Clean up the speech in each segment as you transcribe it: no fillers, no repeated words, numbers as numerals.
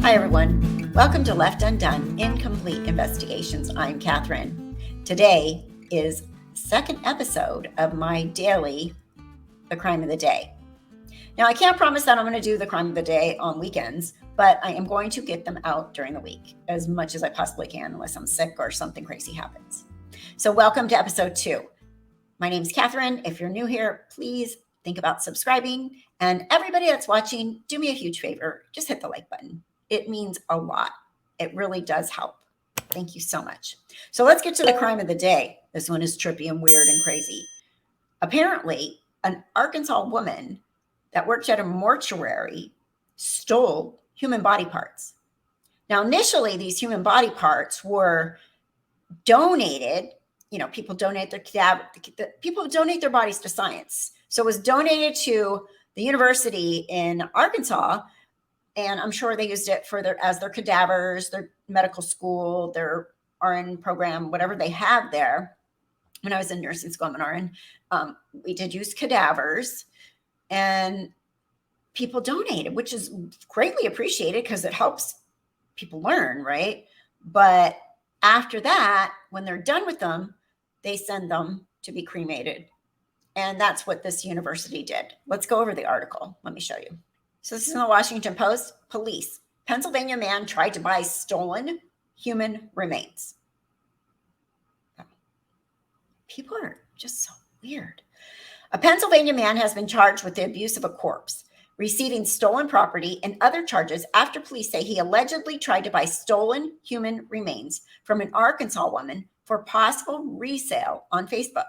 Hi, everyone. Welcome to Left Undone, Incomplete Investigations. I'm Kathryn. Today is the second episode of my daily The Crime of the Day. Now, I can't promise that I'm going to do the crime of the day on weekends, but I am going to get them out during the week as much as I possibly can, unless I'm sick or something crazy happens. So welcome to episode 2. My name's Kathryn. If you're new here, please think about subscribing. And everybody that's watching, do me a huge favor. Just hit the like button. It means a lot. It really does help. Thank you so much. So let's get to the crime of the day. This one is trippy and weird and crazy. Apparently, an Arkansas woman that worked at a mortuary stole human body parts. Now, initially, these human body parts were donated. You know, people donate their cadaver. People donate their bodies to science. So it was donated to the university in Arkansas. And I'm sure they used it for as their cadavers, their medical school, their RN program, whatever they have there. When I was in nursing school, I'm an RN. We did use cadavers, and people donated, which is greatly appreciated because it helps people learn, right? But after that, when they're done with them, they send them to be cremated. And that's what this university did. Let's go over the article. Let me show you. So this is in the Washington Post. Police. Pennsylvania man tried to buy stolen human remains. People are just so weird. A Pennsylvania man has been charged with the abuse of a corpse, receiving stolen property and other charges after police say he allegedly tried to buy stolen human remains from an Arkansas woman for possible resale on Facebook.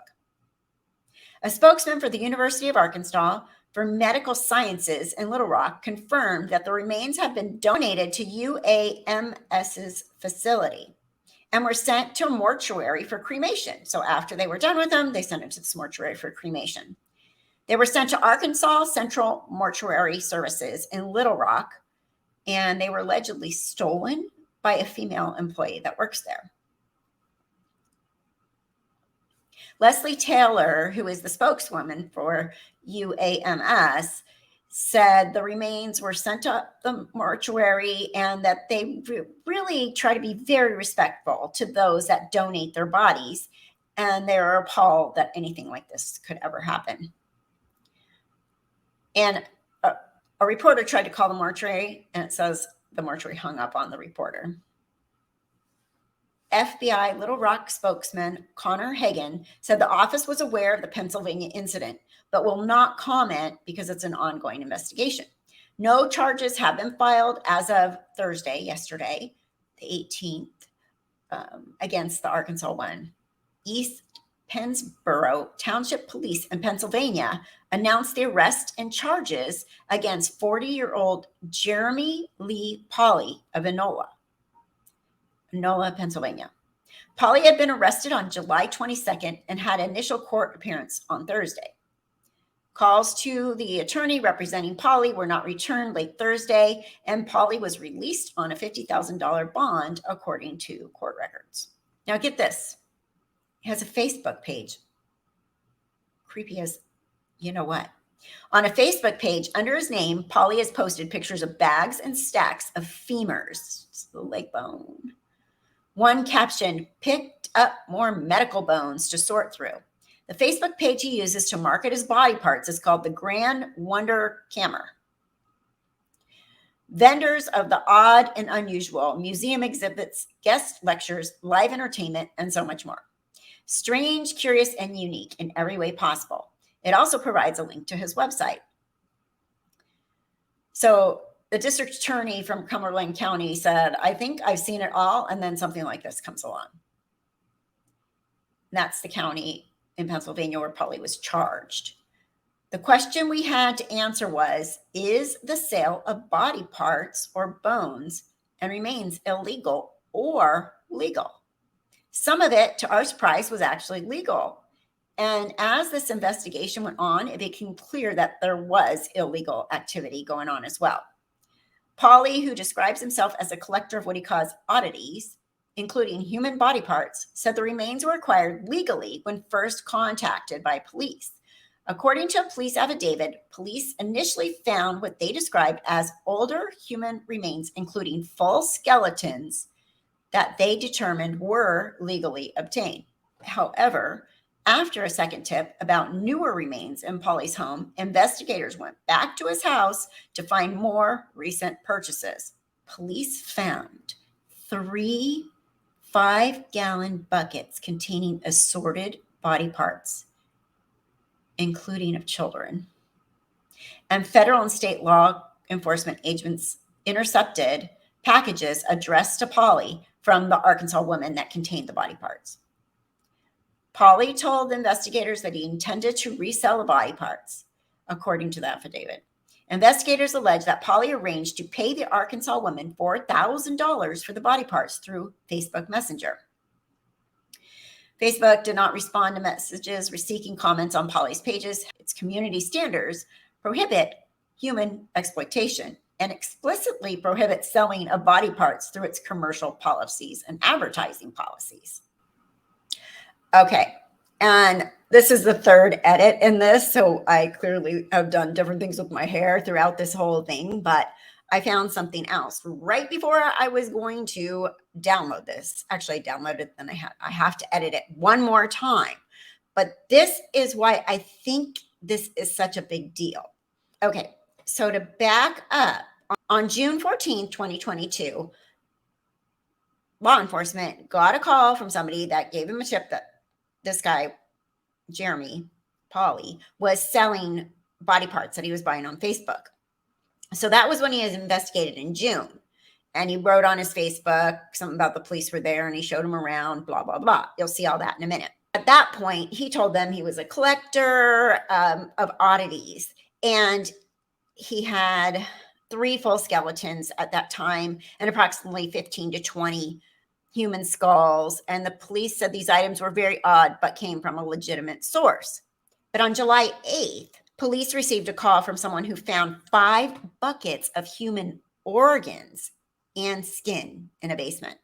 A spokesman for the University of Arkansas for Medical Sciences in Little Rock confirmed that the remains had been donated to UAMS's facility and were sent to a mortuary for cremation. So after they were done with them, they sent it to this mortuary for cremation. They were sent to Arkansas Central Mortuary Services in Little Rock, and they were allegedly stolen by a female employee that works there. Leslie Taylor, who is the spokeswoman for UAMS, said the remains were sent to the mortuary and that they really try to be very respectful to those that donate their bodies. And they're appalled that anything like this could ever happen. And a reporter tried to call the mortuary, and it says the mortuary hung up on the reporter. FBI Little Rock spokesman Connor Hagan said the office was aware of the Pennsylvania incident, but will not comment because it's an ongoing investigation. No charges have been filed as of Thursday, yesterday, the 18th, against the Arkansas one. East Pennsboro Township Police in Pennsylvania announced the arrest and charges against 40-year-old Jeremy Pauley of Enola, Pennsylvania. Pauley had been arrested on July 22nd and had initial court appearance on Thursday. Calls to the attorney representing Pauley were not returned late Thursday, and Pauley was released on a $50,000 bond, according to court records. Now get this. He has a Facebook page. Creepy as you know what. On a Facebook page under his name, Pauley has posted pictures of bags and stacks of femurs, just the leg bone. One caption, picked up more medical bones to sort through. The Facebook page he uses to market his body parts is called the Grand Wonder Camera. Vendors of the odd and unusual, museum exhibits, guest lectures, live entertainment, and so much more. Strange, curious, and unique in every way possible. It also provides a link to his website. So the district attorney from Cumberland County said, I think I've seen it all, and then something like this comes along. And that's the county in Pennsylvania where Pauley was charged. The question we had to answer was, is the sale of body parts or bones and remains illegal or legal? Some of it, to our surprise, was actually legal. And as this investigation went on, it became clear that there was illegal activity going on as well. Pauley, who describes himself as a collector of what he calls oddities, including human body parts, said the remains were acquired legally when first contacted by police. According to a police affidavit, police initially found what they described as older human remains, including full skeletons that they determined were legally obtained. However, after a second tip about newer remains in Pauley's home, investigators went back to his house to find more recent purchases. Police found 3 5-gallon buckets containing assorted body parts, including of children. And federal and state law enforcement agents intercepted packages addressed to Pauley from the Arkansas woman that contained the body parts. Pauley told investigators that he intended to resell the body parts, according to the affidavit. Investigators allege that Pauley arranged to pay the Arkansas woman $4,000 for the body parts through Facebook Messenger. Facebook did not respond to messages or seeking comments on Pauley's pages. Its community standards prohibit human exploitation and explicitly prohibit selling of body parts through its commercial policies and advertising policies. Okay, and this is the third edit in this, so I clearly have done different things with my hair throughout this whole thing, but I found something else right before I was going to download this. Actually, I downloaded it, then I have to edit it one more time. But this is why I think this is such a big deal. Okay, so to back up, on June 14th, 2022, law enforcement got a call from somebody that gave him a tip that this guy, Jeremy Pauley, was selling body parts that he was buying on Facebook. So that was when he was investigated in June. And he wrote on his Facebook something about the police were there and he showed them around, blah, blah, blah. You'll see all that in a minute. At that point, he told them he was a collector of oddities. And he had 3 full skeletons at that time and approximately 15 to 20 human skulls. And the police said these items were very odd, but came from a legitimate source. But on July 8th, police received a call from someone who found 5 buckets of human organs and skin in a basement.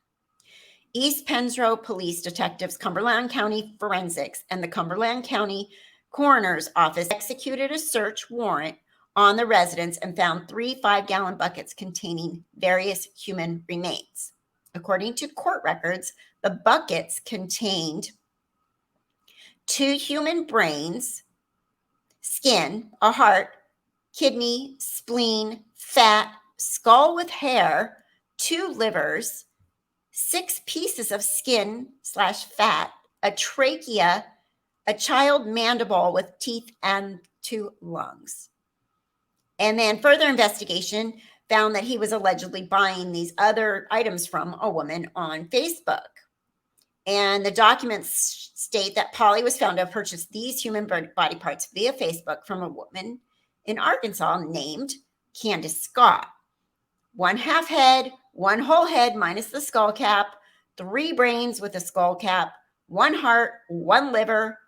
East Pennsboro Police Detectives, Cumberland County Forensics, and the Cumberland County Coroner's Office executed a search warrant on the residence and found 3 5-gallon buckets containing various human remains. According to court records, the buckets contained 2 human brains, skin, a heart, kidney, spleen, fat, skull with hair, 2 livers, 6 pieces of skin/fat, a trachea, a child mandible with teeth, and 2 lungs. And then further investigation found that he was allegedly buying these other items from a woman on Facebook. And the documents state that Pauley was found to have purchased these human body parts via Facebook from a woman in Arkansas named Candace Scott. 1 half head, 1 whole head minus the skull cap, 3 brains with a skull cap, 1 heart, 1 liver,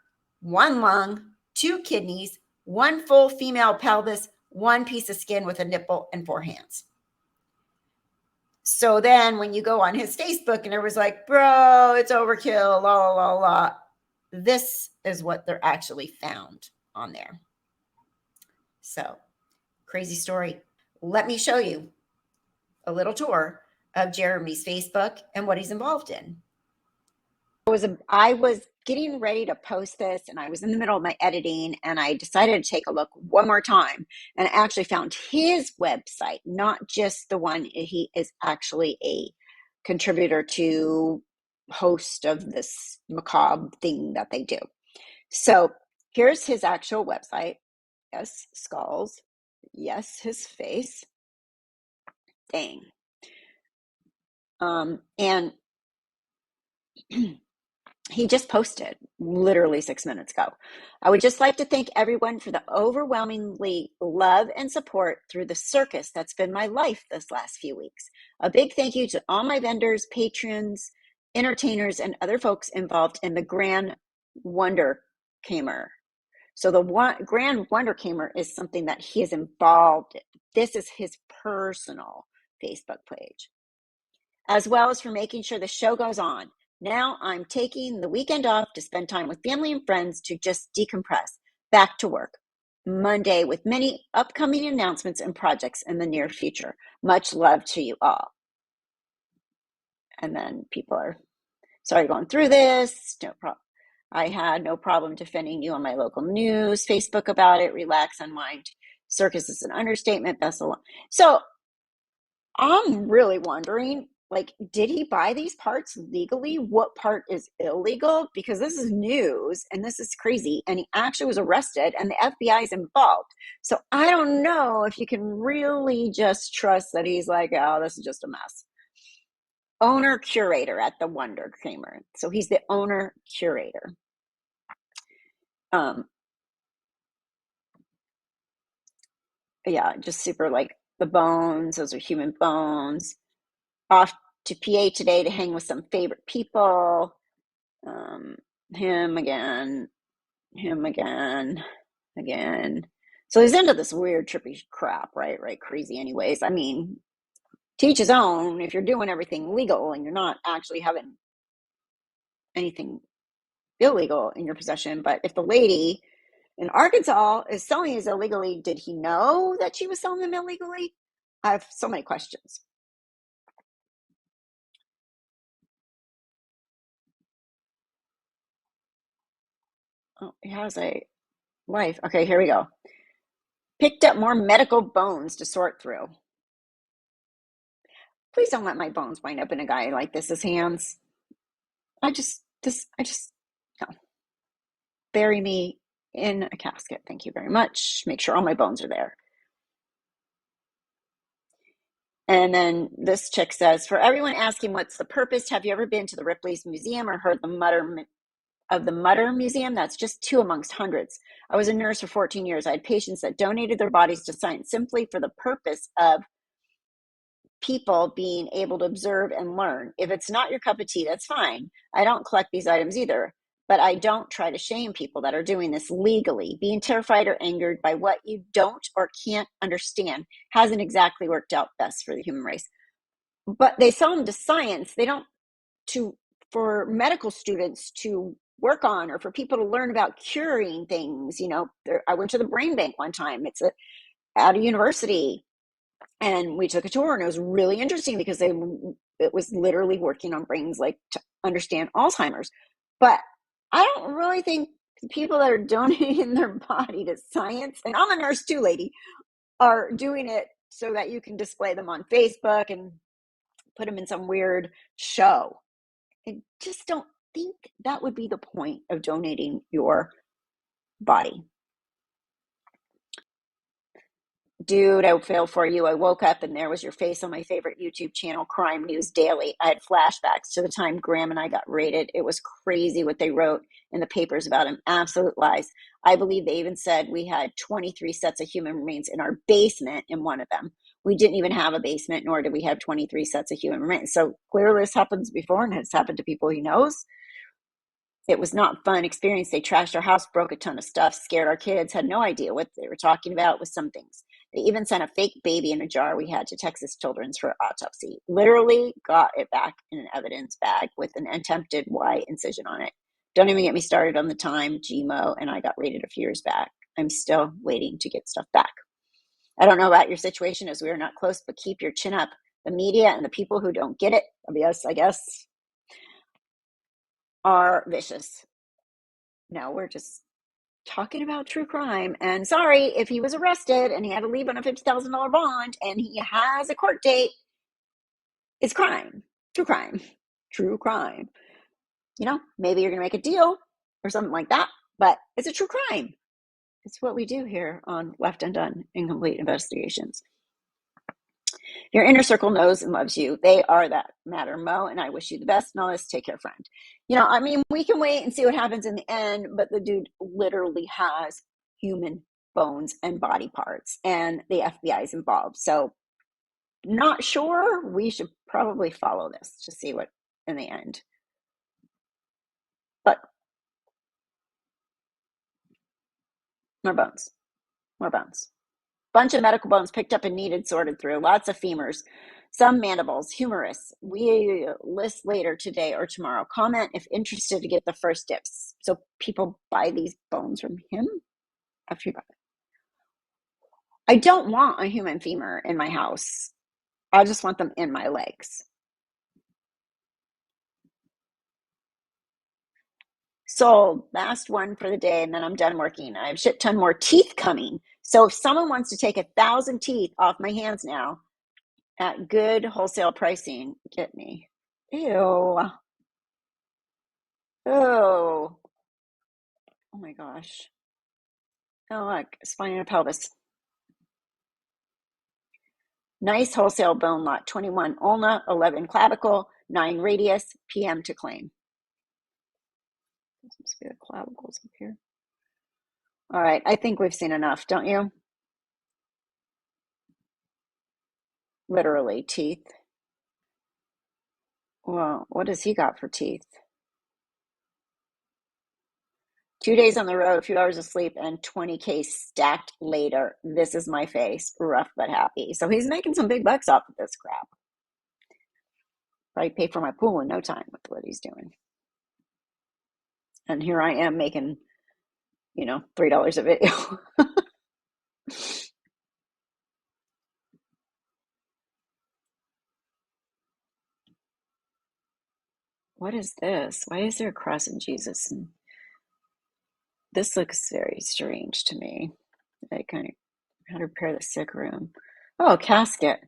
1 lung, 2 kidneys, 1 full female pelvis, 1 piece of skin with a nipple, and 4 hands. So then when you go on his Facebook and it was like, bro, it's overkill, la, la, la, la. This is what they're actually found on there. So crazy story. Let me show you a little tour of Jeremy's Facebook and what he's involved in. I was getting ready to post this and I was in the middle of my editing and I decided to take a look one more time and I actually found his website, not just the one. He is actually a contributor to host of this macabre thing that they do. So here's his actual website. Yes, skulls. Yes, his face. Dang. And he just posted literally 6 minutes ago. I would just like to thank everyone for the overwhelmingly love and support through the circus that's been my life this last few weeks. A big thank you to all my vendors, patrons, entertainers, and other folks involved in the Grand Wonder Kamer. So the Grand Wonder Kamer is something that he is involved in. This is his personal Facebook page, as well as for making sure the show goes on. Now I'm taking the weekend off to spend time with family and friends to just decompress. back to work Monday with many upcoming announcements and projects in the near future. Much love to you all. And then people are, sorry, going through this. No problem. I had no problem defending you on my local news, Facebook about it. Relax, unwind. Circus is an understatement. Best of luck. So I'm really wondering, like, did he buy these parts legally? What part is illegal? Because this is news and this is crazy. And he actually was arrested and the FBI is involved. So I don't know if you can really just trust that he's like, oh, this is just a mess. Owner curator at the Wonder Creamer. So he's the owner curator. Yeah, just super, like, the bones, those are human bones. Off to PA today to hang with some favorite people. Him again. So he's into this weird trippy crap, right? Crazy anyways. I mean, teach his own. If you're doing everything legal and you're not actually having anything illegal in your possession. But if the lady in Arkansas is selling these illegally, did he know that she was selling them illegally? I have so many questions. Oh, he has a wife. Okay, here we go. Picked up more medical bones to sort through. Please don't let my bones wind up in a guy like this's hands. I just, no. Bury me in a casket. Thank you very much. Make sure all my bones are there. And then this chick says, for everyone asking what's the purpose, have you ever been to the Ripley's Museum or heard of the Mutter Museum? That's just two amongst hundreds. I was a nurse for 14 years. I had patients that donated their bodies to science simply for the purpose of people being able to observe and learn. If it's not your cup of tea, that's fine. I don't collect these items either, but I don't try to shame people that are doing this legally. Being terrified or angered by what you don't or can't understand hasn't exactly worked out best for the human race. But they sell them to science. They don't for medical students to work on, or for people to learn about curing things. I went to the brain bank one time. It's at a university. And we took a tour and it was really interesting because it was literally working on brains, like, to understand Alzheimer's. But I don't really think people that are donating their body to science, and I'm a nurse too, lady, are doing it so that you can display them on Facebook and put them in some weird show. I just don't think that would be the point of donating your body. Dude, I feel for you. I woke up and there was your face on my favorite YouTube channel, Crime News Daily. I had flashbacks to the time Graham and I got raided. It was crazy what they wrote in the papers about him. Absolute lies. I believe they even said we had 23 sets of human remains in our basement in one of them. We didn't even have a basement, nor did we have 23 sets of human remains. So clearly this happens before and has happened to people he knows. It was not a fun experience. They trashed our house, broke a ton of stuff, scared our kids, had no idea what they were talking about with some things. They even sent a fake baby in a jar we had to Texas Children's for autopsy. Literally got it back in an evidence bag with an attempted Y incision on it. Don't even get me started on the time GMO and I got raided a few years back. I'm still waiting to get stuff back. I don't know about your situation as we are not close, but keep your chin up. The media and the people who don't get it, I guess, are vicious. No, we're just talking about true crime. And sorry, if he was arrested and he had to leave on a $50,000 bond and he has a court date, it's crime. True crime. True crime. Maybe you're going to make a deal or something like that, but it's a true crime. It's what we do here on Left Undone Incomplete Investigations. Your inner circle knows and loves you. They are that matter, Mo, and I wish you the best. And all this, take care, friend. We can wait and see what happens in the end, but the dude literally has human bones and body parts, and the FBI is involved. So not sure. We should probably follow this to see what in the end. But more bones. Bunch of medical bones picked up and needed sorted through. Lots of femurs, some mandibles, humerus. We list later today or tomorrow. Comment if interested to get the first dips. So people buy these bones from him? after you got it. I don't want a human femur in my house. I just want them in my legs. So last one for the day, and then I'm done working. I have shit ton more teeth coming. So if someone wants to take 1,000 teeth off my hands now at good wholesale pricing, get me. Ew. Oh. Oh my gosh. Oh, look, spine and pelvis. Nice wholesale bone lot, 21 ulna, 11 clavicle, 9 radius, PM to claim. This must be the clavicles up here. All right, I think we've seen enough, don't you? Literally, teeth. Well, what does he got for teeth? 2 days on the road, a few hours of sleep, and 20K stacked later. This is my face, rough but happy. So he's making some big bucks off of this crap. Probably pay for my pool in no time with what he's doing. And here I am making, $3 a video. What is this? Why is there a cross of Jesus? And this looks very strange to me. I kind of how to repair the sick room. Oh, casket.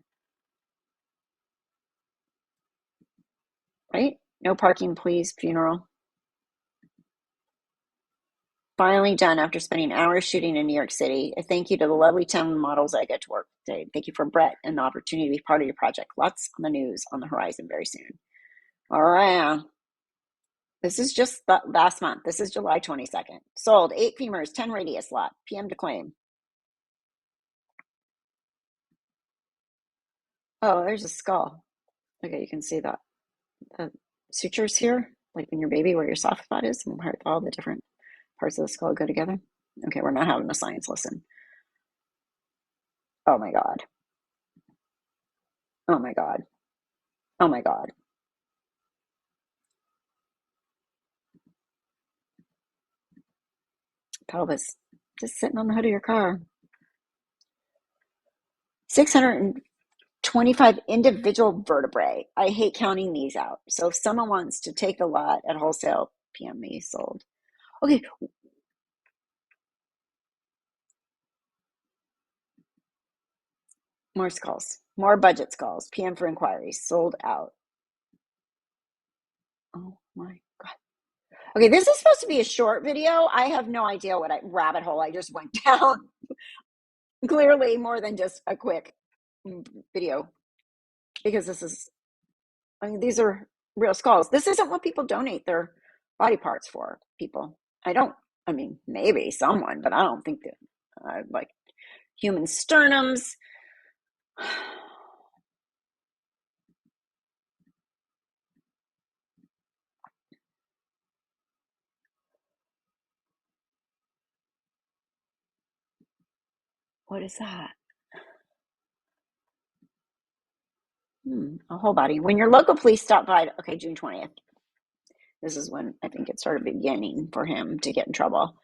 Right? No parking, please. Funeral. Finally done after spending hours shooting in New York City. A thank you to the lovely 10 models I get to work with today. Thank you for Brett and the opportunity to be part of your project. Lots on the news on the horizon very soon. All right. This is just the last month. This is July 22nd. Sold 8 femurs, 10 radius lot. PM to claim. Oh, there's a skull. Okay, you can see that. The sutures here, like in your baby where your soft spot is, and where all the different parts of the skull go together. Okay, we're not having a science lesson. Oh my God. Oh my God. Oh my God. Pelvis just sitting on the hood of your car. 625 individual vertebrae. I hate counting these out. So if someone wants to take the lot at wholesale, PM me, sold. Okay. More skulls. More budget skulls. PM for inquiries. Sold out. Oh my God. Okay, this is supposed to be a short video. I have no idea what rabbit hole I just went down. Clearly more than just a quick video, because these are real skulls. This isn't what people donate their body parts for, people. Maybe someone, but I don't think that, like human sternums. What is that? A whole body. When your local police stop by, okay, June 20th. This is when I think it started beginning for him to get in trouble.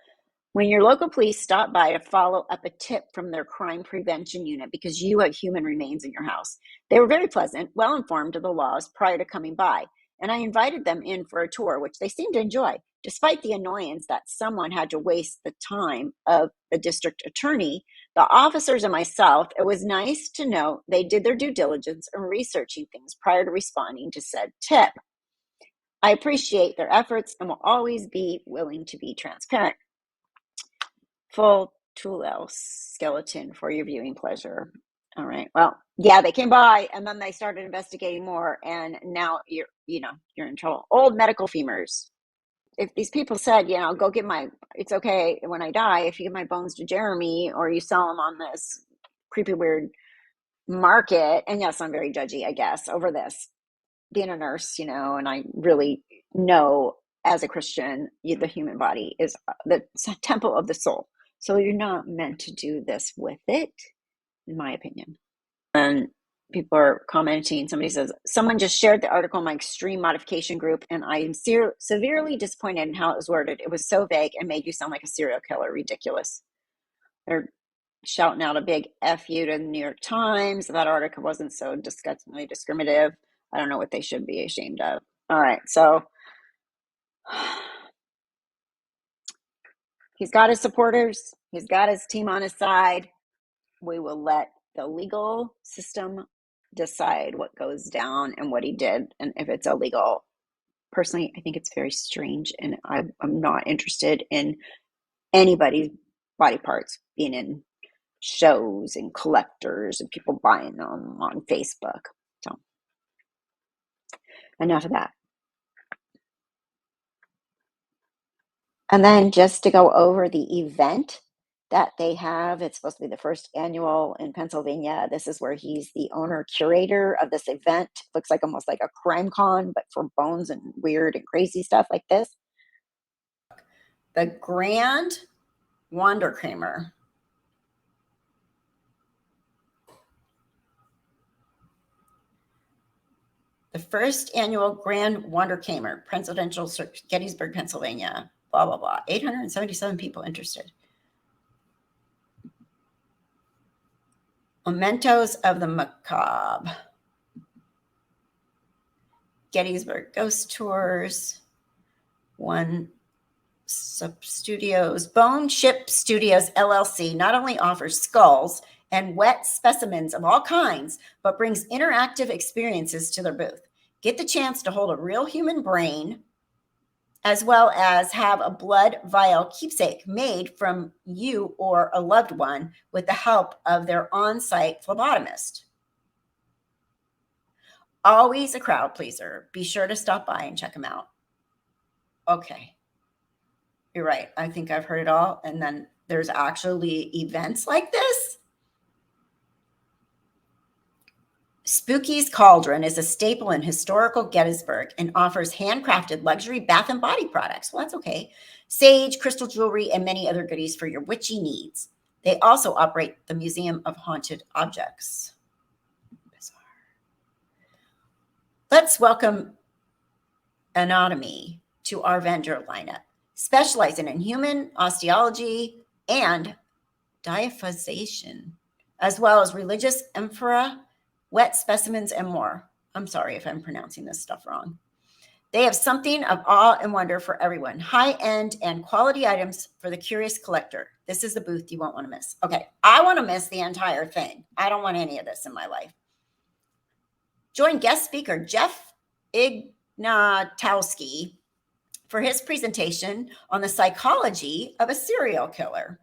When your local police stop by to follow up a tip from their crime prevention unit because you had human remains in your house, they were very pleasant, well informed of the laws prior to coming by, and I invited them in for a tour, which they seemed to enjoy, despite the annoyance that someone had to waste the time of the district attorney, the officers, and myself. It was nice to know they did their due diligence in researching things prior to responding to said tip. I appreciate their efforts and will always be willing to be transparent. Full tool skeleton for your viewing pleasure. All right. Well, yeah, they came by and then they started investigating more, and now you're in trouble. Old medical femurs. If these people said, go get it's okay when I die if you give my bones to Jeremy or you sell them on this creepy weird market. And yes, I'm very judgy, I guess, over this. Being a nurse, and I really know as a Christian, the human body is the temple of the soul. So you're not meant to do this with it, in my opinion. And people are commenting. Somebody says, someone just shared the article in my extreme modification group, and I am severely disappointed in how it was worded. It was so vague and made you sound like a serial killer. Ridiculous. They're shouting out a big F you to the New York Times. That article wasn't so disgustingly discriminative. I don't know what they should be ashamed of. All right, so he's got his supporters. He's got his team on his side. We will let the legal system decide what goes down and what he did and if it's illegal. Personally, I think it's very strange, and I'm not interested in anybody's body parts being in shows and collectors and people buying them on Facebook. So enough of that. And then just to go over the event that they have, it's supposed to be the first annual in Pennsylvania. This is where he's the owner curator of this event. Looks like almost like a crime con, but for bones and weird and crazy stuff like this. The Grand Wanderkramer. The first annual Grand Wanderkramer, Presidential Search, Gettysburg, Pennsylvania. Blah, blah, blah. 877 people interested. Mementos of the Macabre. Gettysburg Ghost Tours. One Sub Studios. Bone Ship Studios, LLC not only offers skulls and wet specimens of all kinds, but brings interactive experiences to their booth. Get the chance to hold a real human brain, as well as have a blood vial keepsake made from you or a loved one with the help of their on-site phlebotomist. Always a crowd pleaser. Be sure to stop by and check them out. Okay. You're right. I think I've heard it all. And then there's actually events like this. Spooky's Cauldron is a staple in historical Gettysburg and offers handcrafted luxury bath and body products. Well, that's okay. Sage, crystal jewelry, and many other goodies for your witchy needs. They also operate the Museum of Haunted Objects. Bizarre. Let's welcome Anatomy to our vendor lineup, specializing in human osteology and deification, as well as religious amphora, wet specimens, and more. I'm sorry if I'm pronouncing this stuff wrong. They have something of awe and wonder for everyone. High-end and quality items for the curious collector. This is the booth you won't want to miss. Okay, I want to miss the entire thing. I don't want any of this in my life. Join guest speaker Jeff Ignatowski for his presentation on the psychology of a serial killer.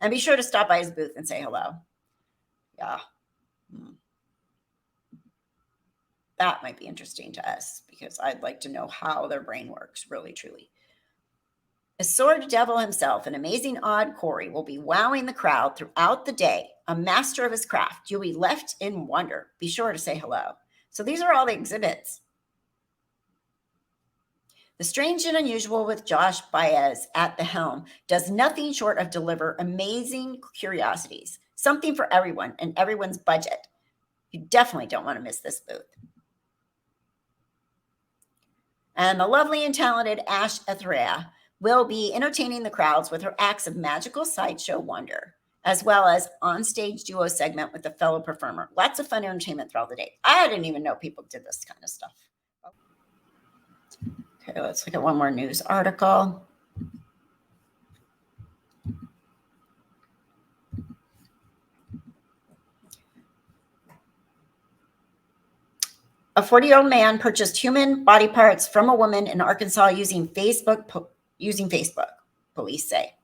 And be sure to stop by his booth and say hello. Yeah. That might be interesting to us because I'd like to know how their brain works, really, truly. A sword devil himself, an amazing odd Corey, will be wowing the crowd throughout the day. A master of his craft. You'll be left in wonder. Be sure to say hello. So these are all the exhibits. The Strange and Unusual with Josh Baez at the helm does nothing short of deliver amazing curiosities. Something for everyone and everyone's budget. You definitely don't want to miss this booth. And the lovely and talented Ash Ethrea will be entertaining the crowds with her acts of magical sideshow wonder, as well as on-stage duo segment with a fellow performer. Lots of fun entertainment throughout the day. I didn't even know people did this kind of stuff. Okay, let's look at one more news article. A 40-year-old man purchased human body parts from a woman in Arkansas using Facebook, police say.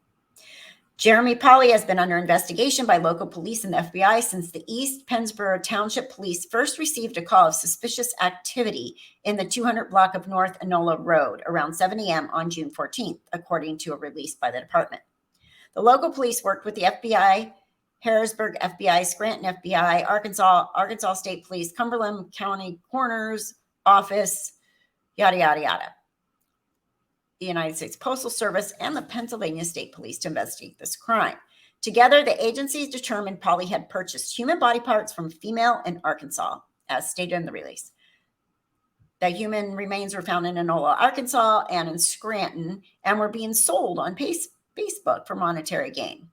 Jeremy Pauley has been under investigation by local police and the FBI since the East Pennsboro Township Police first received a call of suspicious activity in the 200 block of North Enola Road around 7 a.m. on June 14th, according to a release by the department. The local police worked with the FBI, Harrisburg FBI, Scranton FBI, Arkansas State Police, Cumberland County Coroner's Office, yada, yada, yada, the United States Postal Service, and the Pennsylvania State Police to investigate this crime. Together, the agencies determined Pauley had purchased human body parts from a female in Arkansas, as stated in the release. The human remains were found in Enola, Arkansas, and in Scranton, and were being sold on Facebook for monetary gain.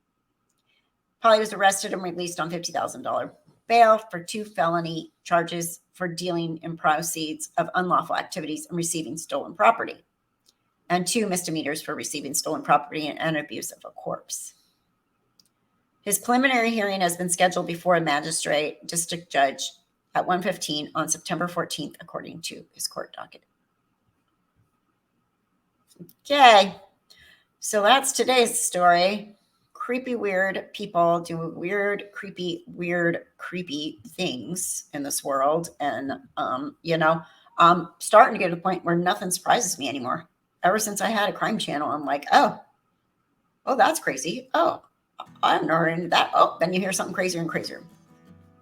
Pauley was arrested and released on $50,000 bail for 2 felony charges for dealing in proceeds of unlawful activities and receiving stolen property, and 2 misdemeanors for receiving stolen property and abuse of a corpse. His preliminary hearing has been scheduled before a magistrate district judge at 1:15 on September 14th, according to his court docket. Okay, so that's today's story. Creepy, weird people do weird, creepy things in this world. And, I'm starting to get to the point where nothing surprises me anymore. Ever since I had a crime channel, I'm like, oh, that's crazy. Oh, I've never heard of that. Oh, then you hear something crazier and crazier.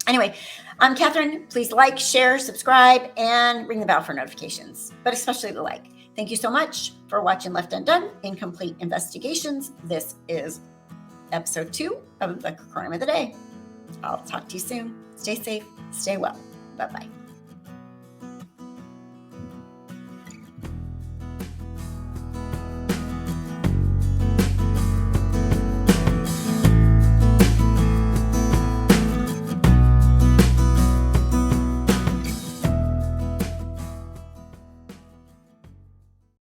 Anyway, I'm Kathryn. Please like, share, subscribe, and ring the bell for notifications, but especially the like. Thank you so much for watching Left Undone, Incomplete Investigations. This is episode 2 of the crime of the day. I'll talk to you soon. Stay safe, stay well. Bye-bye.